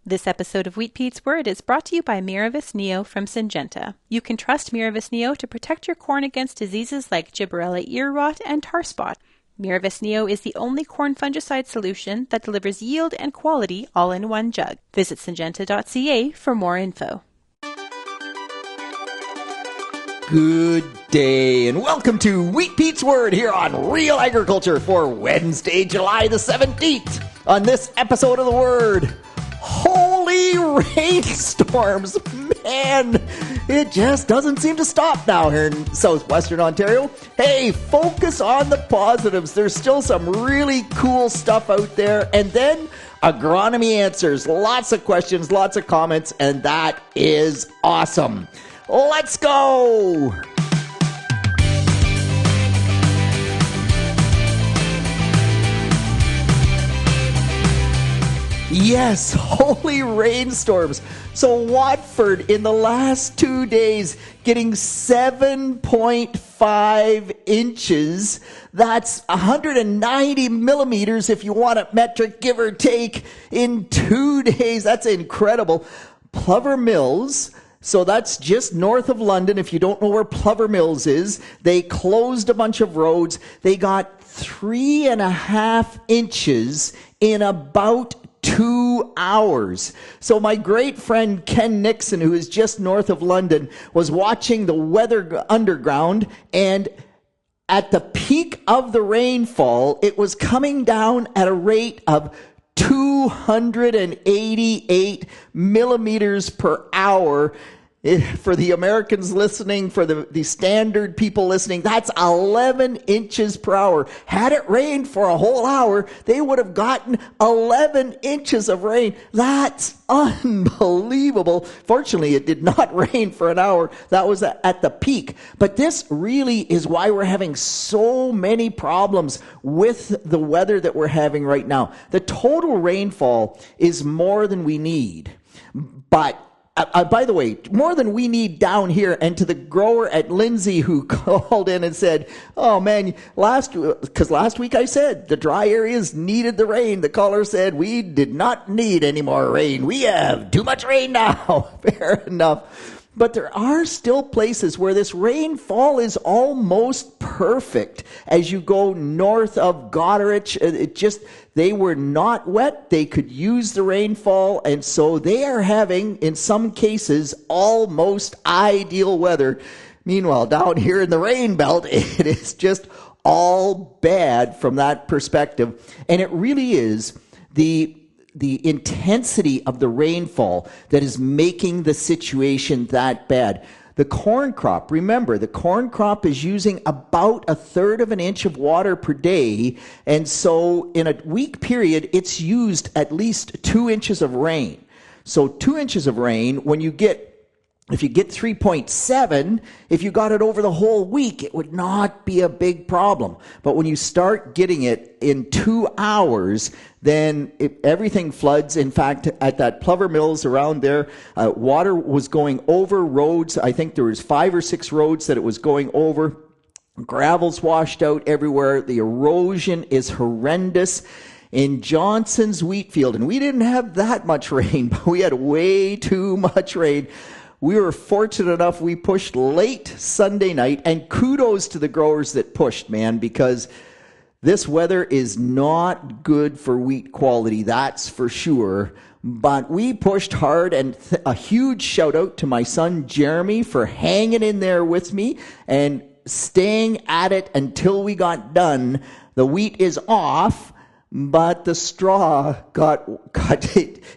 This episode of Wheat Pete's Word is brought to you by Miravis Neo from Syngenta. You can trust Miravis Neo to protect your corn against diseases like gibberella ear rot and tar spot. Miravis Neo is the only corn fungicide solution that delivers yield and quality all in one jug. Visit syngenta.ca for more info. Good day and welcome to Wheat Pete's Word here on Real Agriculture for Wednesday, July the 17th. On this episode of the Word, holy rainstorms. Man, it just doesn't seem to stop now here in southwestern Ontario. Hey, focus on the positives. There's still some really cool stuff out there. And then Agronomy answers. Lots of questions, lots of comments, and that is awesome. Let's go! Yes, holy rainstorms. So Watford in the last 2 days getting 7.5 inches. That's 190 millimeters if you want it metric, give or take, in 2 days. That's incredible. Plover Mills, so that's just north of London. If you don't know where Plover Mills is, they closed a bunch of roads. They got 3.5 inches in about 2 hours. So my great friend Ken Nixon, who is just north of London, was watching the Weather Underground, and at the peak of the rainfall, it was coming down at a rate of 288 millimeters per hour. For the Americans listening, for the standard people listening, that's 11 inches per hour. Had it rained for a whole hour, they would have gotten 11 inches of rain. That's unbelievable. Fortunately, it did not rain for an hour. That was at the peak. But this really is why we're having so many problems with the weather that we're having right now. The total rainfall is more than we need. But by the way, more than we need down here. And to the grower at Lindsay who called in and said, oh man, last week I said the dry areas needed the rain. The caller said, we did not need any more rain. We have too much rain now. Fair enough. But there are still places where this rainfall is almost perfect. As you go north of Goderich, they were not wet. They could use the rainfall. And so they are having, in some cases, almost ideal weather. Meanwhile, down here in the rain belt, it is just all bad from that perspective. And it really is the intensity of the rainfall that is making the situation that bad. The corn crop, remember, the corn crop is using about 1/3 of an inch of water per day. And so in a week period, it's used at least 2 inches of rain. So 2 inches of rain, if you get 3.7, if you got it over the whole week, it would not be a big problem. But when you start getting it in 2 hours, then everything floods. In fact, at that Plover Mills around there, water was going over roads. I think there was 5 or 6 roads that it was going over. Gravel's washed out everywhere. The erosion is horrendous. In Johnson's wheat field, and we didn't have that much rain, but we had way too much rain. We were fortunate enough, we pushed late Sunday night, and kudos to the growers that pushed, man, because this weather is not good for wheat quality, that's for sure. But we pushed hard, and a huge shout out to my son Jeremy for hanging in there with me and staying at it until we got done. The wheat is off, but the straw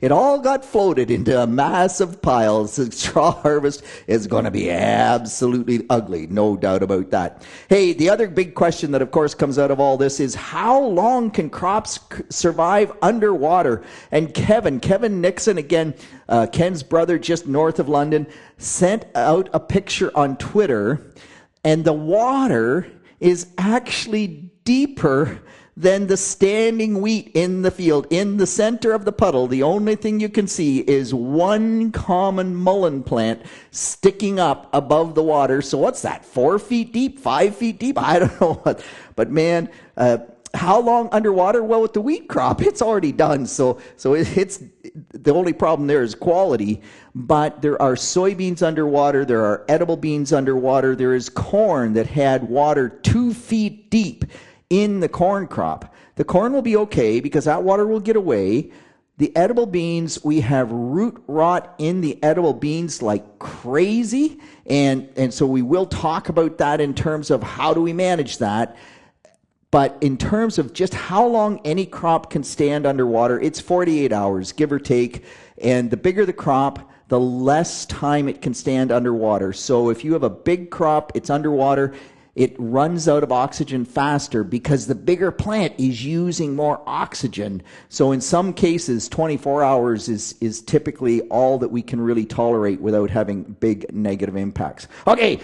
it all got floated into a massive pile. The straw harvest is going to be absolutely ugly, no doubt about that. Hey, the other big question that of course comes out of all this is how long can crops survive underwater? And Kevin Nixon, again, Ken's brother just north of London, sent out a picture on Twitter, and the water is actually deeper than the standing wheat in the field. In the center of the puddle, the only thing you can see is one common mullein plant sticking up above the water. So what's that, 4 feet deep, 5 feet deep? I don't know what. But man, how long underwater? Well, with the wheat crop, it's already done. So it's the only problem there is quality. But there are soybeans underwater. There are edible beans underwater. There is corn that had water 2 feet deep in the corn crop. The corn will be okay because that water will get away. The edible beans, we have root rot in the edible beans like crazy. And so we will talk about that in terms of how do we manage that. But in terms of just how long any crop can stand underwater, it's 48 hours, give or take. And the bigger the crop, the less time it can stand underwater. So if you have a big crop, it's underwater, it runs out of oxygen faster because the bigger plant is using more oxygen. So in some cases, 24 hours is typically all that we can really tolerate without having big negative impacts. Okay.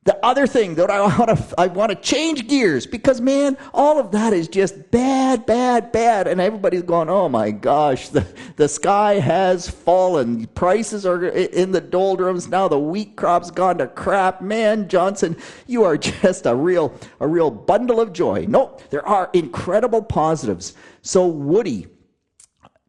The other thing that I want to change gears because, man, all of that is just bad, bad, bad. And everybody's going, oh, my gosh, the sky has fallen. Prices are in the doldrums. Now the wheat crop's gone to crap. Man, Johnson, you are just a real bundle of joy. No, there are incredible positives. So Woody,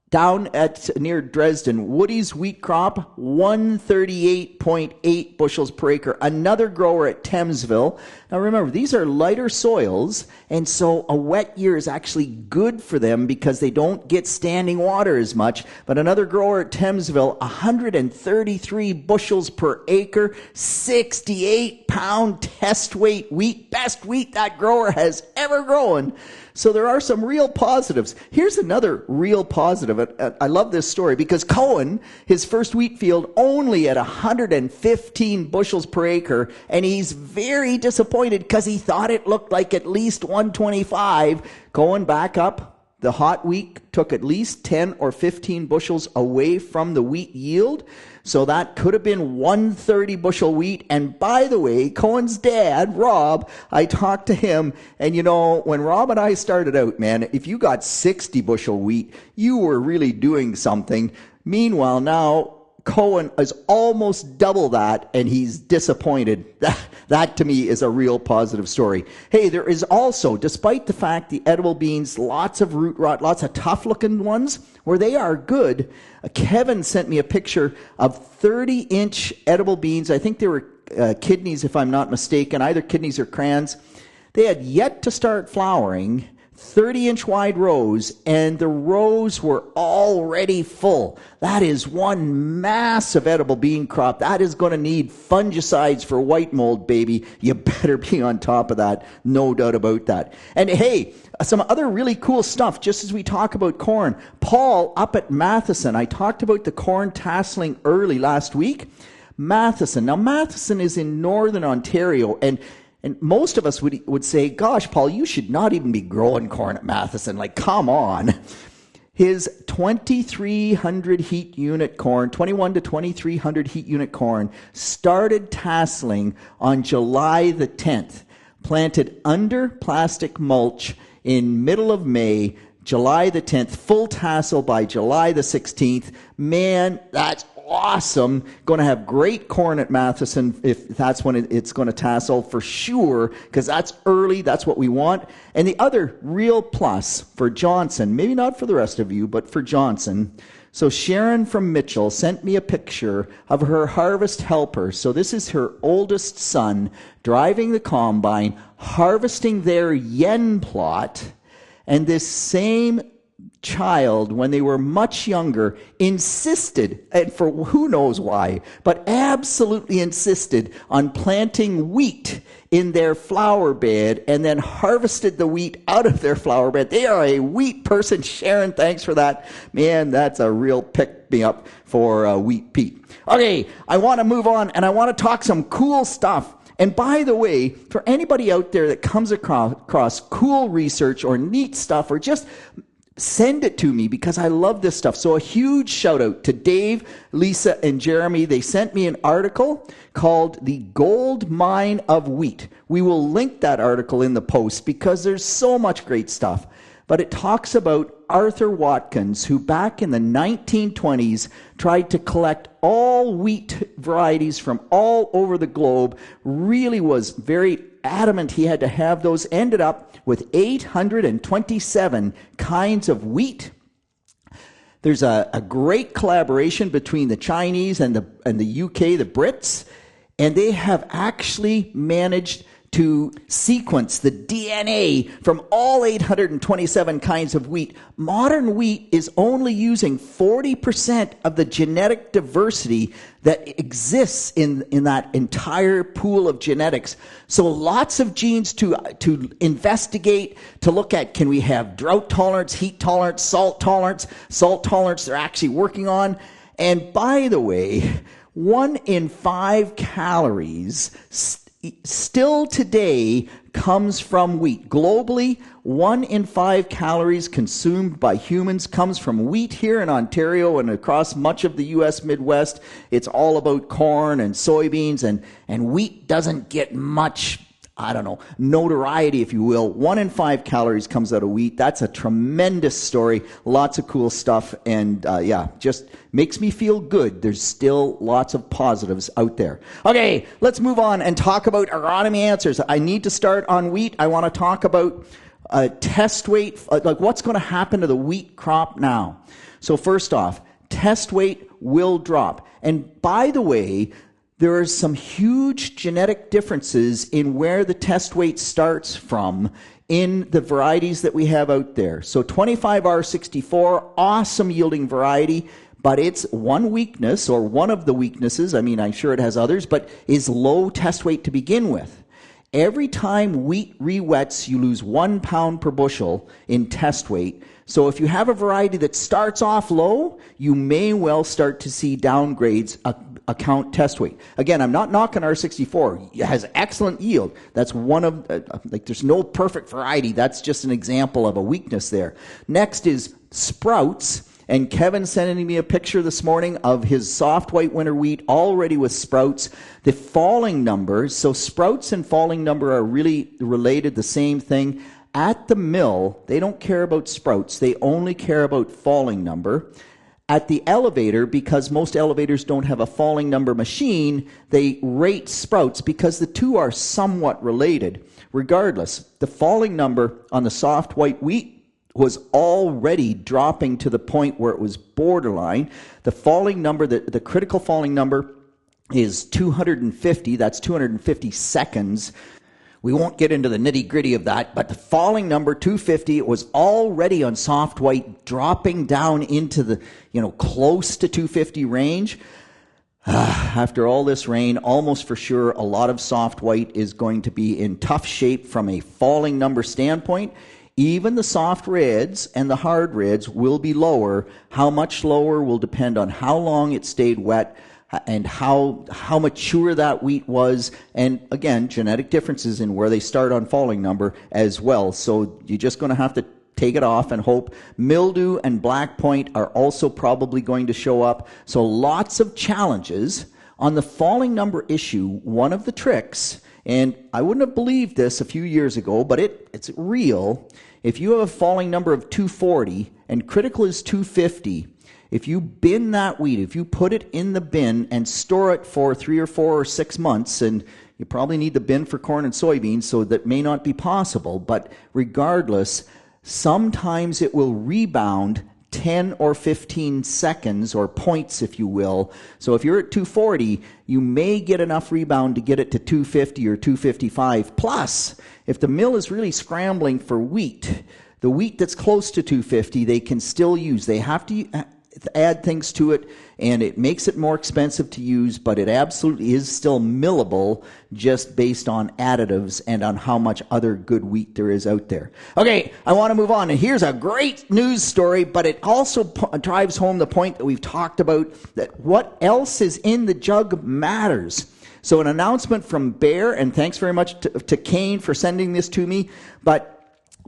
down at near Dresden, Woody's wheat crop, 138.8 bushels per acre. Another grower at Thamesville. Now remember, these are lighter soils, and so a wet year is actually good for them because they don't get standing water as much. But another grower at Thamesville, 133 bushels per acre, 68-pound test weight wheat. Best wheat that grower has ever grown. So there are some real positives. Here's another real positive. I love this story because Cohen, his first wheat field, only at 115 bushels per acre, and he's very disappointed because he thought it looked like at least 125. Cohen back up. The hot week took at least 10 or 15 bushels away from the wheat yield. So that could have been 130 bushel wheat. And by the way, Cohen's dad, Rob, I talked to him. And you know, when Rob and I started out, man, if you got 60 bushel wheat, you were really doing something. Meanwhile, now Cohen is almost double that, and he's disappointed. That to me is a real positive story. Hey, there is also, despite the fact the edible beans, lots of root rot, lots of tough-looking ones, where they are good. Kevin sent me a picture of 30-inch edible beans. I think they were kidneys, if I'm not mistaken, either kidneys or crayons. They had yet to start flowering, 30-inch wide rows, and the rows were already full. That is one massive edible bean crop. That is going to need fungicides for white mold, baby. You better be on top of that. No doubt about that. And hey, some other really cool stuff, just as we talk about corn. Paul up at Matheson, I talked about the corn tasseling early last week. Matheson. Now, Matheson is in northern Ontario, and most of us would say, gosh, Paul, you should not even be growing corn at Matheson. Like, come on. His 2,300 heat unit corn, 21 to 2,300 heat unit corn, started tasseling on July the 10th. Planted under plastic mulch in middle of May, July the 10th, full tassel by July the 16th. Man, that's awesome. Going to have great corn at Matheson if that's when it's going to tassel for sure, because that's early. That's what we want. And the other real plus for Johnson, maybe not for the rest of you, but for Johnson. So Sharon from Mitchell sent me a picture of her harvest helper. So this is her oldest son driving the combine, harvesting their yen plot. And this same child, when they were much younger, insisted, and for who knows why, but absolutely insisted on planting wheat in their flower bed and then harvested the wheat out of their flower bed. They are a wheat person. Sharon, thanks for that. Man, that's a real pick-me-up for Wheat Pete. Okay, I want to move on, and I want to talk some cool stuff. And by the way, for anybody out there that comes across cool research or neat stuff or just send it to me because I love this stuff. So a huge shout out to Dave, Lisa, and Jeremy. They sent me an article called The Gold Mine of Wheat. We will link that article in the post because there's so much great stuff. But it talks about Arthur Watkins, who back in the 1920s tried to collect all wheat varieties from all over the globe, really was very adamant he had to have those. Ended up with 827 kinds of wheat. There's a great collaboration between the Chinese and the UK, the Brits, and they have actually managed to sequence the DNA from all 827 kinds of wheat. Modern wheat is only using 40% of the genetic diversity that exists in that entire pool of genetics. So lots of genes to investigate, to look at. Can we have drought tolerance, heat tolerance, salt tolerance? Salt tolerance they're actually working on. And by the way, 1 in 5 calories still today comes from wheat. Globally, 1 in 5 calories consumed by humans comes from wheat. Here in Ontario and across much of the U.S. Midwest, it's all about corn and soybeans, and wheat doesn't get much, notoriety, if you will. 1 in 5 calories comes out of wheat. That's a tremendous story. Lots of cool stuff. And just makes me feel good. There's still lots of positives out there. Okay, let's move on and talk about agronomy answers. I need to start on wheat. I want to talk about test weight, like what's going to happen to the wheat crop now. So first off, test weight will drop. And by the way, there are some huge genetic differences in where the test weight starts from in the varieties that we have out there. So 25R64, awesome yielding variety, but its one weakness, or one of the weaknesses, I'm sure it has others, but is low test weight to begin with. Every time wheat re-wets, you lose 1 pound per bushel in test weight. So if you have a variety that starts off low, you may well start to see downgrades account test weight. Again, I'm not knocking R64. It has excellent yield. That's one of, there's no perfect variety. That's just an example of a weakness there. Next is sprouts. And Kevin sending me a picture this morning of his soft white winter wheat already with sprouts. The falling numbers, so sprouts and falling number are really related, the same thing. At the mill, they don't care about sprouts. They only care about falling number. At the elevator, because most elevators don't have a falling number machine, they rate sprouts because the two are somewhat related. Regardless, the falling number on the soft white wheat was already dropping to the point where it was borderline. The falling number, the critical falling number is 250. That's 250 seconds. We won't get into the nitty-gritty of that, but the falling number, 250, it was already on soft white, dropping down into the, close to 250 range. After all this rain, almost for sure, a lot of soft white is going to be in tough shape from a falling number standpoint. Even the soft reds and the hard reds will be lower. How much lower will depend on how long it stayed wet and how mature that wheat was, and again, genetic differences in where they start on falling number as well. So you're just going to have to take it off and hope. Mildew and black point are also probably going to show up. So lots of challenges. On the falling number issue, one of the tricks, and I wouldn't have believed this a few years ago, but it's real. If you have a falling number of 240 and critical is 250, if you bin that wheat, if you put it in the bin and store it for 3 or 4 or 6 months, and you probably need the bin for corn and soybeans, so that may not be possible, but regardless, sometimes it will rebound 10 or 15 seconds, or points, if you will. So if you're at 240, you may get enough rebound to get it to 250 or 255. Plus, if the mill is really scrambling for wheat, the wheat that's close to 250, they can still use. They have to add things to it, and it makes it more expensive to use, but it absolutely is still millable just based on additives and on how much other good wheat there is out there. Okay, I want to move on, and here's a great news story, but it also drives home the point that we've talked about, that what else is in the jug matters. So an announcement from Bayer, and thanks very much to Kane for sending this to me, but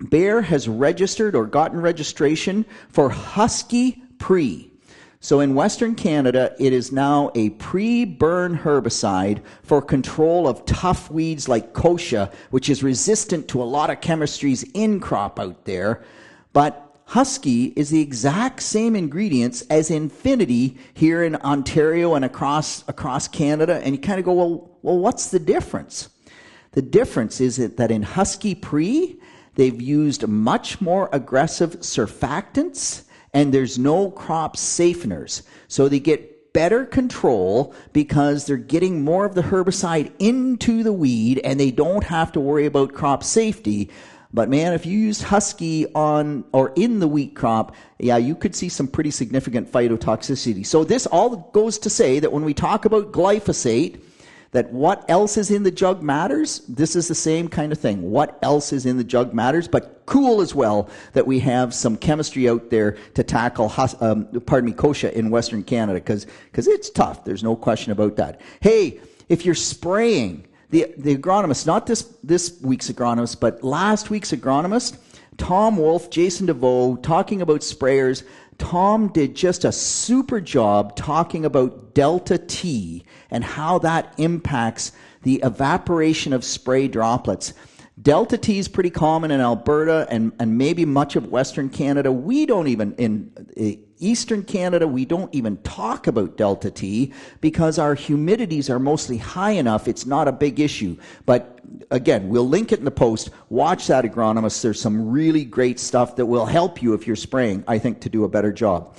Bayer has registered or gotten registration for Husky Pre. So in Western Canada, it is now a pre-burn herbicide for control of tough weeds like kochia, which is resistant to a lot of chemistries in crop out there. But Husky is the exact same ingredients as Infinity here in Ontario and across Canada. And you kind of go, well, what's the difference? The difference is that in Husky Pre, they've used much more aggressive surfactants, and there's no crop safeners. So they get better control because they're getting more of the herbicide into the weed, and they don't have to worry about crop safety. But man, if you used Husky on or in the wheat crop, yeah, you could see some pretty significant phytotoxicity. So this all goes to say that when we talk about glyphosate, that what else is in the jug matters. This is the same kind of thing. What else is in the jug matters, but cool as well that we have some chemistry out there to tackle kochia in Western Canada, because it's tough. There's no question about that. Hey, if you're spraying, the agronomist, not this week's agronomist, but last week's agronomist, Tom Wolfe, Jason DeVoe, talking about sprayers. Tom did just a super job talking about delta T and how that impacts the evaporation of spray droplets. Delta T is pretty common in Alberta and maybe much of Western Canada. We don't even, in Eastern Canada, we don't even talk about delta T because our humidities are mostly high enough. It's not a big issue. But again, we'll link it in the post. Watch that, agronomist. There's some really great stuff that will help you if you're spraying, I think, to do a better job.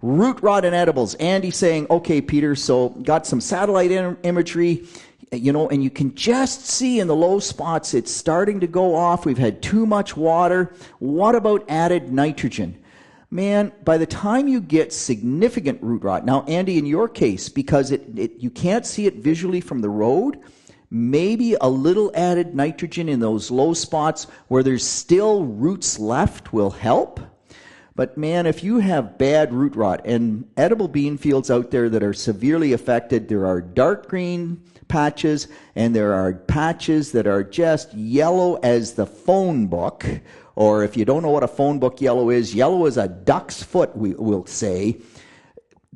Root rot and edibles. Andy saying, okay, Peter, so got some satellite imagery, and you can just see in the low spots it's starting to go off. We've had too much water. What about added nitrogen? Man, by the time you get significant root rot, now, Andy, in your case, because you can't see it visually from the road, maybe a little added nitrogen in those low spots where there's still roots left will help. But man, if you have bad root rot and edible bean fields out there that are severely affected, there are dark green patches and there are patches that are just yellow as the phone book. Or if you don't know what a phone book yellow is a duck's foot, we will say.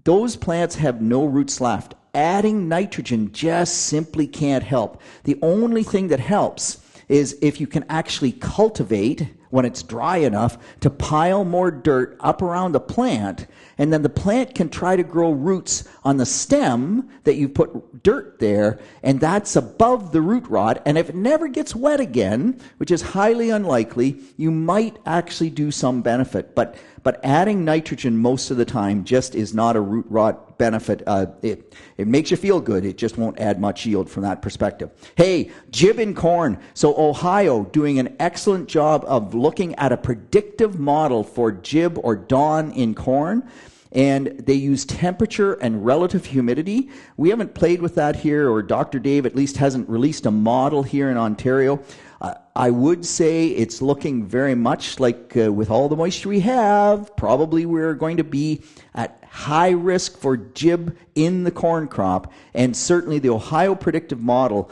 Those plants have no roots left. Adding nitrogen just simply can't help. The only thing that helps is if you can actually cultivate when it's dry enough to pile more dirt up around the plant, and then the plant can try to grow roots on the stem that you put dirt there, and that's above the root rot. And if it never gets wet again, which is highly unlikely, you might actually do some benefit. But adding nitrogen most of the time just is not a root rot benefit. It makes you feel good. It just won't add much yield from that perspective. Hey, gibb in corn. So Ohio doing an excellent job of looking at a predictive model for gibb or dawn in corn. And they use temperature and relative humidity. We haven't played with that here, or Dr. Dave at least hasn't released a model here in Ontario. I would say it's looking very much like with all the moisture we have, probably we're going to be at high risk for gibb in the corn crop. And certainly the Ohio predictive model,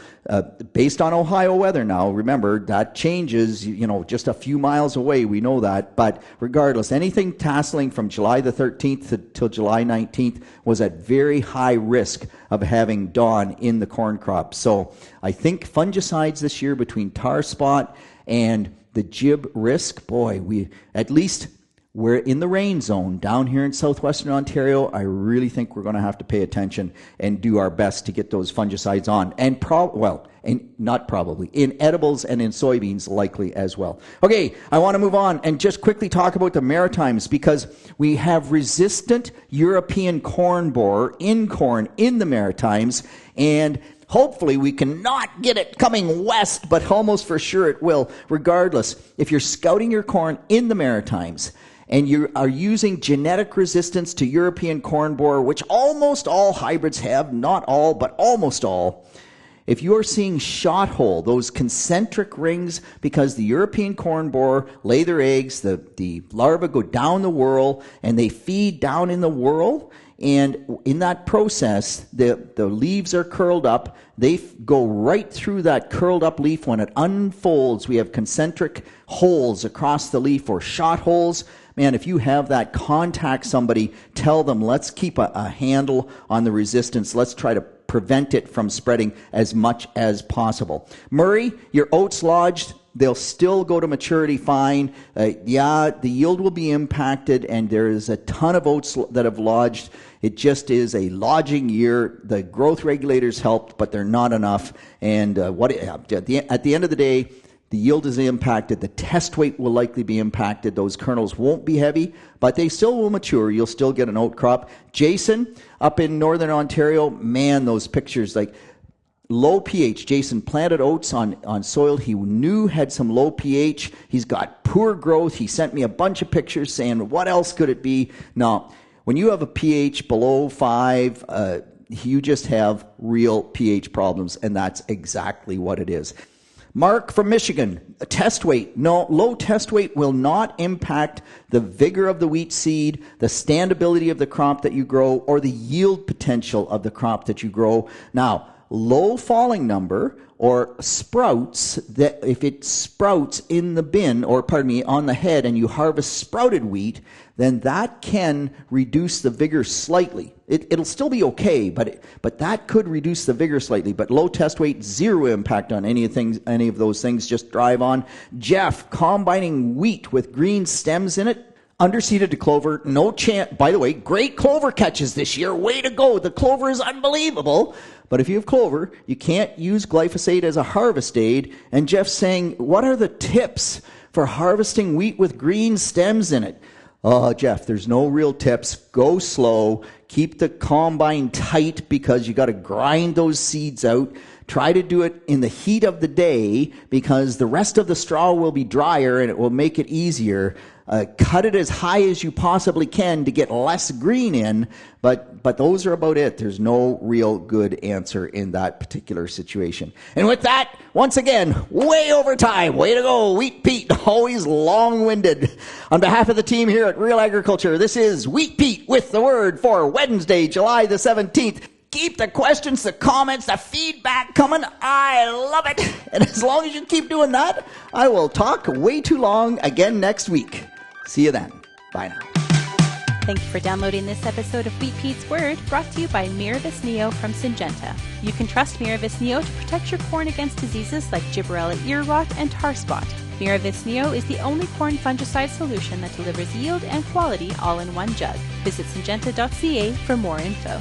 based on Ohio weather now, remember that changes, just a few miles away, we know that. But regardless, anything tasseling from July the 13th till July 19th was at very high risk of having dawn in the corn crop. So I think fungicides this year between tar spot and the gibb risk, boy, we're in the rain zone down here in southwestern Ontario. I really think we're going to have to pay attention and do our best to get those fungicides on. And not probably, in edibles and in soybeans likely as well. Okay, I want to move on and just quickly talk about the Maritimes, because we have resistant European corn borer in corn in the Maritimes, and hopefully we can not get it coming west, but almost for sure it will. Regardless, if you're scouting your corn in the Maritimes, and you are using genetic resistance to European corn borer, which almost all hybrids have, not all, but almost all. If you are seeing shot hole, those concentric rings, because the European corn borer lay their eggs, the larvae go down the whorl, and they feed down in the whorl, and in that process, the leaves are curled up. They go right through that curled up leaf. When it unfolds, we have concentric holes across the leaf, or shot holes. Man, if you have that, contact somebody, tell them, let's keep a handle on the resistance. Let's try to prevent it from spreading as much as possible. Murray, your oats lodged, they'll still go to maturity fine. Yeah, the yield will be impacted, and there is a ton of oats that have lodged. It just is a lodging year. The growth regulators helped, but they're not enough. And at the end of the day, the yield is impacted. The test weight will likely be impacted. Those kernels won't be heavy, but they still will mature. You'll still get an oat crop. Jason, up in Northern Ontario, man, those pictures, like low pH. Jason planted oats on soil he knew had some low pH. He's got poor growth. He sent me a bunch of pictures saying, what else could it be? No, when you have a pH below 5, you just have real pH problems, and that's exactly what it is. Mark from Michigan, test weight. No, low test weight will not impact the vigor of the wheat seed, the standability of the crop that you grow, or the yield potential of the crop that you grow. Now, low falling number or sprouts, that if it sprouts in the bin, or pardon me, on the head, and you harvest sprouted wheat, then that can reduce the vigor slightly. It'll still be okay, but that could reduce the vigor slightly. But low test weight, zero impact on any of those things. Just drive on. Jeff, combining wheat with green stems in it, underseeded to clover, no chance. By the way, great clover catches this year. Way to go. The clover is unbelievable. But if you have clover, you can't use glyphosate as a harvest aid. And Jeff's saying, what are the tips for harvesting wheat with green stems in it? Oh, Jeff, there's no real tips. Go slow. Keep the combine tight because you got to grind those seeds out. Try to do it in the heat of the day because the rest of the straw will be drier and it will make it easier. Cut it as high as you possibly can to get less green in, but those are about it. There's no real good answer in that particular situation. And with that, once again, way over time. Way to go, Wheat Pete. Always long-winded. On behalf of the team here at Real Agriculture, this is Wheat Pete with the word for Wednesday, July the 17th. Keep the questions, the comments, the feedback coming. I love it. And as long as you keep doing that, I will talk way too long again next week. See you then. Bye now. Thank you for downloading this episode of Wheat Pete's Word, brought to you by Miravis Neo from Syngenta. You can trust Miravis Neo to protect your corn against diseases like gibberella ear rot and tar spot. Miravis Neo is the only corn fungicide solution that delivers yield and quality all in one jug. Visit syngenta.ca for more info.